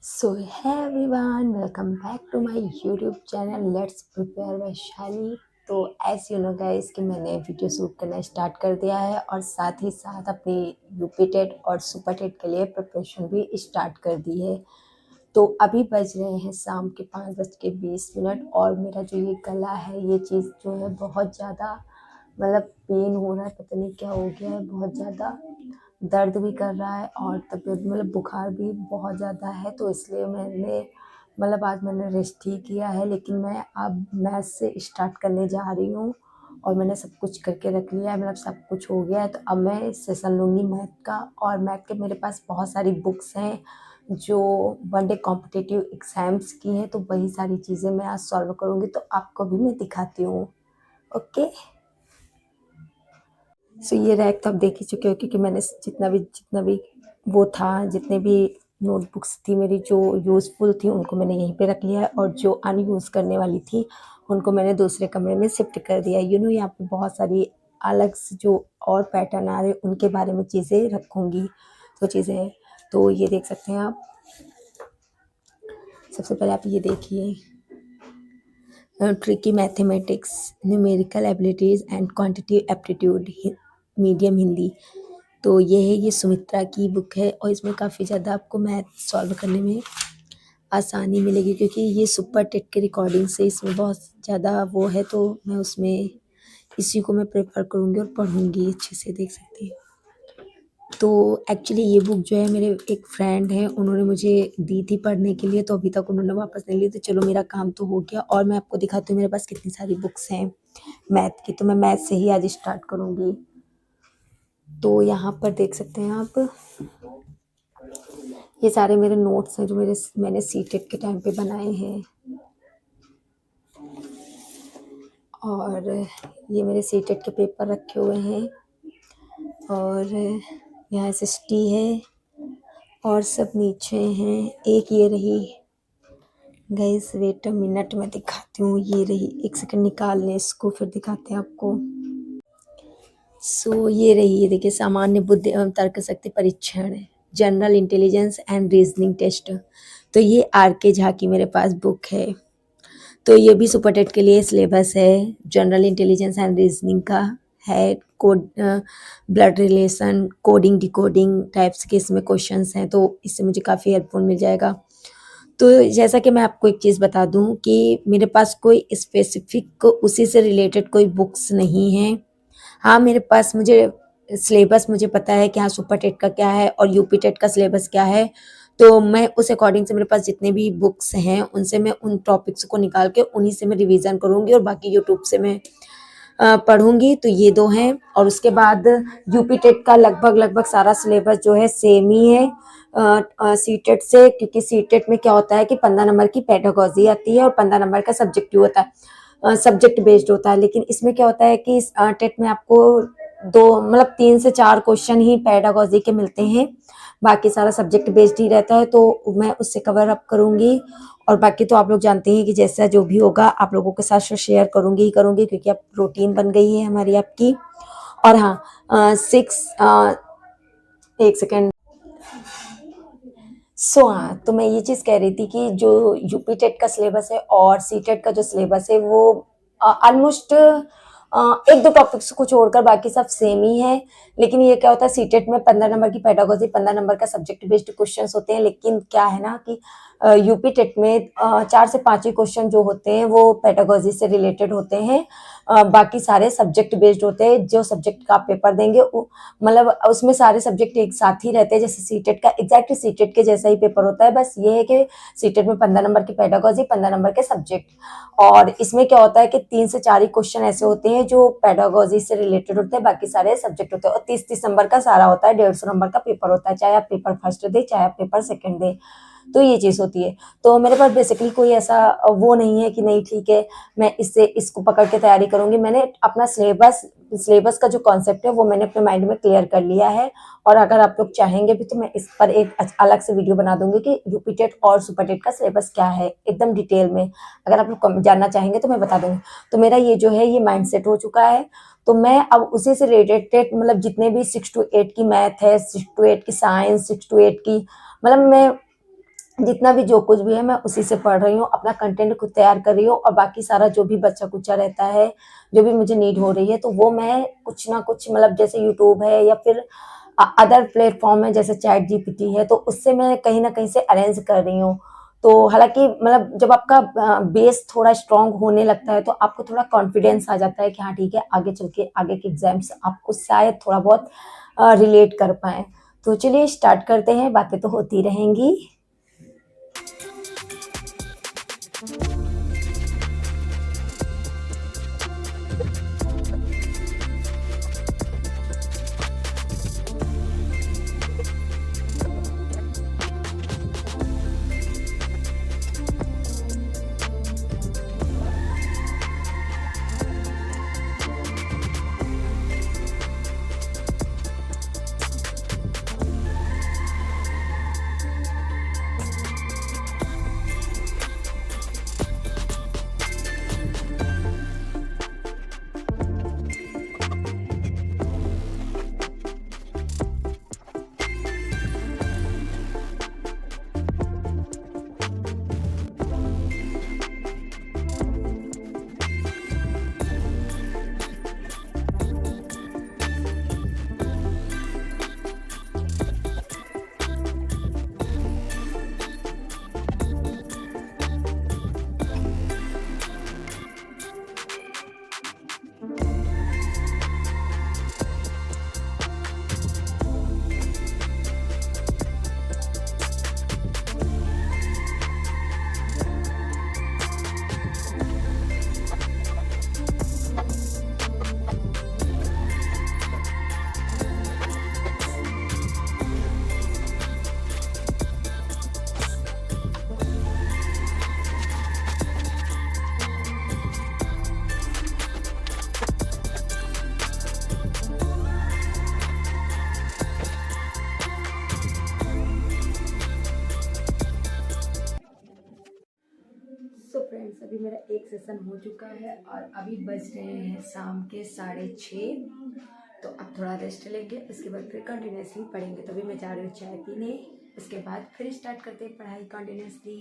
So hey everyone, welcome back to my YouTube channel Let's Prepare Vaishali. तो as you know guys कि मैंने video shoot करना start कर दिया है और साथ ही साथ अपनी यूपी टेट और सुपर टेट के लिए प्रिपरेशन भी स्टार्ट कर दी है। तो अभी बज रहे हैं शाम के 5:20 और मेरा जो ये गला है ये चीज़ जो है बहुत ज़्यादा मतलब पेन हो रहा है, पता नहीं क्या हो गया है, बहुत ज़्यादा दर्द भी कर रहा है और तबीयत मतलब बुखार भी बहुत ज़्यादा है। तो इसलिए मैंने मतलब आज मैंने रेस्ट ही किया है, लेकिन मैं अब मैथ से स्टार्ट करने जा रही हूँ और मैंने सब कुछ करके रख लिया है, मतलब सब कुछ हो गया है। तो अब मैं सेशन लूँगी मैथ का, और मैथ के मेरे पास बहुत सारी बुक्स हैं जो वन डे कॉम्पिटिटिव एग्ज़ाम्स की हैं, तो वही सारी चीज़ें मैं आज सॉल्व करूँगी, तो आपको भी मैं दिखाती हूँ। ओके। सो ये रैक तो आप देख ही चुके हो, क्योंकि मैंने जितना भी वो था, जितने भी नोटबुक्स थी मेरी जो यूज़फुल थी उनको मैंने यहीं पे रख लिया है, और जो अनयूज़ करने वाली थी उनको मैंने दूसरे कमरे में शिफ्ट कर दिया। यहाँ पे बहुत सारी अलग से जो और पैटर्न आ रहे हैं उनके बारे में चीज़ें रखूँगी। तो चीज़ें तो ये देख सकते हैं आप। सबसे पहले आप ये देखिए, tricky mathematics, numerical abilities and quantitative aptitude, medium Hindi. तो ये है, ये सुमित्रा की बुक है और इसमें काफ़ी ज़्यादा आपको मैथ सॉल्व करने में आसानी मिलेगी, क्योंकि ये सुपर टेट के रिकॉर्डिंग से इसमें बहुत ज़्यादा वो है, तो मैं उसमें इसी को मैं प्रेफर करूँगी और पढ़ूँगी अच्छे से, देख सकते हैं। तो एक्चुअली ये बुक जो है मेरे एक फ्रेंड हैं, उन्होंने मुझे दी थी पढ़ने के लिए, तो अभी तक उन्होंने वापस नहीं ली, तो चलो मेरा काम तो हो गया। और मैं आपको दिखाती हूँ मेरे पास कितनी सारी बुक्स हैं मैथ की, तो मैं मैथ से ही आज स्टार्ट करूँगी। तो यहाँ पर देख सकते हैं आप, ये सारे मेरे नोट्स हैं जो मैंने सीटेट के टाइम पे बनाए हैं, और ये मेरे सीटेट के पेपर रखे हुए हैं, और यहाँ एसएसटी है और सब नीचे हैं। एक ये रही गाइस, वेट अ मिनट में दिखाती हूँ, ये रही, एक सेकंड निकाल लें इसको फिर दिखाते हैं आपको। सो ये रही, ये देखिए, सामान्य बुद्धि एवं तर्क शक्ति परीक्षण, general intelligence and reasoning test. तो ये आर के झा की मेरे पास बुक है। तो ये भी सुपर टेट के लिए सिलेबस है, जनरल इंटेलिजेंस एंड रीजनिंग का है। Code, blood relation, coding decoding types के इसमें क्वेश्चंस हैं, तो इससे मुझे काफ़ी हेल्पफुल मिल जाएगा। तो जैसा कि मैं आपको एक चीज़ बता दूं कि मेरे पास कोई स्पेसिफिक उसी से रिलेटेड कोई बुक्स नहीं है। हाँ, मेरे पास मुझे सिलेबस मुझे पता है कि हाँ सुपर टेट का क्या है और यूपी टेट का सिलेबस क्या है, तो मैं उस अकॉर्डिंग से मेरे पास जितने भी बुक्स हैं उनसे मैं उन टॉपिक्स को निकाल के उन्हीं से मैं रिवीजन करूँगी, और बाकी यूट्यूब से मैं पढ़ूंगी। तो ये दो हैं, और उसके बाद यूपी टेट का लगभग लगभग सारा सिलेबस जो है सेम ही है सी टेट से, क्योंकि सी टेट में क्या होता है कि 15 नंबर की पेडागोजी आती है और 15 नंबर का सब्जेक्टिव होता है, सब्जेक्ट बेस्ड होता है। लेकिन इसमें क्या होता है कि टेट में आपको दो मतलब 3 से 4 क्वेश्चन ही पेडागोजी के मिलते हैं, बाकी सारा सब्जेक्ट बेस्ड ही रहता है, तो मैं उससे कवर अप करूंगी। और बाकी तो आप लोग जानते हैं कि जैसा जो भी होगा आप लोगों के साथ शेयर करूंगी ही करूंगी, क्योंकि अब रूटीन बन गई है हमारी आपकी। और हाँ, एक सेकेंड। हाँ, तो मैं ये चीज़ कह रही थी कि जो यूपी टेट का सिलेबस है और सी टेट का जो सिलेबस है वो ऑलमोस्ट एक दो टॉपिक्स को छोड़कर बाकी सब सेम ही है। लेकिन ये क्या होता है, सी टेट में 15 नंबर की पेडागोजी, 15 नंबर का सब्जेक्ट बेस्ड क्वेश्चन होते हैं। लेकिन क्या है ना कि यूपी टेट में 4 से 5 ही क्वेश्चन जो होते हैं वो पेडागोजी से रिलेटेड होते हैं, बाकी सारे सब्जेक्ट बेस्ड होते हैं। जो सब्जेक्ट का आप पेपर देंगे मतलब उसमें सारे सब्जेक्ट एक साथ ही रहते हैं, जैसे सीटेट का एग्जैक्ट सीटेट के जैसा ही पेपर होता है। बस ये है कि सीटेट में 15 नंबर की पेडागोजी, 15 नंबर के सब्जेक्ट, और इसमें क्या होता है कि 3 से 4 ही क्वेश्चन ऐसे होते हैं जो पेडागोजी से रिलेटेड होते हैं, बाकी सारे सब्जेक्ट होते हैं। और 30-30 नंबर का सारा होता है, 150 नंबर का पेपर होता है, चाहे आप पेपर फर्स्ट दे चाहे आप पेपर सेकेंड दे। तो ये चीज़ होती है। तो मेरे पास बेसिकली कोई ऐसा वो नहीं है कि नहीं ठीक है मैं इसको पकड़ के तैयारी करूंगी। मैंने अपना सिलेबस का जो कॉन्सेप्ट है वो मैंने अपने माइंड में क्लियर कर लिया है, और अगर आप लोग चाहेंगे भी तो मैं इस पर एक अलग से वीडियो बना दूंगी कि यूपी टेट और सुपर टेट का सिलेबस क्या है एकदम डिटेल में। अगर आप लोग जानना चाहेंगे तो मैं बता दूंगी। तो मेरा ये जो है ये माइंड सेट हो चुका है, तो मैं अब उसी से रिलेटेड मतलब जितने भी 6 to 8 की मैथ है, 6 to 8 की साइंस, 6 to 8 की मतलब मैं जितना भी जो कुछ भी है मैं उसी से पढ़ रही हूँ, अपना कंटेंट खुद तैयार कर रही हूँ और बाकी सारा जो भी बच्चा कुच्चा रहता है, जो भी मुझे नीड हो रही है तो वो मैं कुछ ना कुछ मतलब जैसे यूट्यूब है या फिर अदर प्लेटफॉर्म है जैसे चैट जीपीटी है तो उससे मैं कहीं ना कहीं से अरेंज कर रही हूँ। तो हालांकि मतलब जब आपका बेस थोड़ा स्ट्रांग होने लगता है तो आपको थोड़ा कॉन्फिडेंस आ जाता है कि हाँ ठीक है आगे चल के आगे के एग्जाम्स आपको शायद थोड़ा बहुत रिलेट कर पाए। तो चलिए स्टार्ट करते हैं, बातें तो होती रहेंगी। सो फ्रेंड्स अभी मेरा एक सेशन हो चुका है और अभी बज रहे हैं शाम के 6:30। तो अब थोड़ा रेस्ट लेंगे, उसके बाद फिर कंटिन्यूसली पढ़ेंगे। तो अभी मैं जा रही हूँ चाय पीने, उसके बाद फिर स्टार्ट करते हैं पढ़ाई कंटिन्यूसली।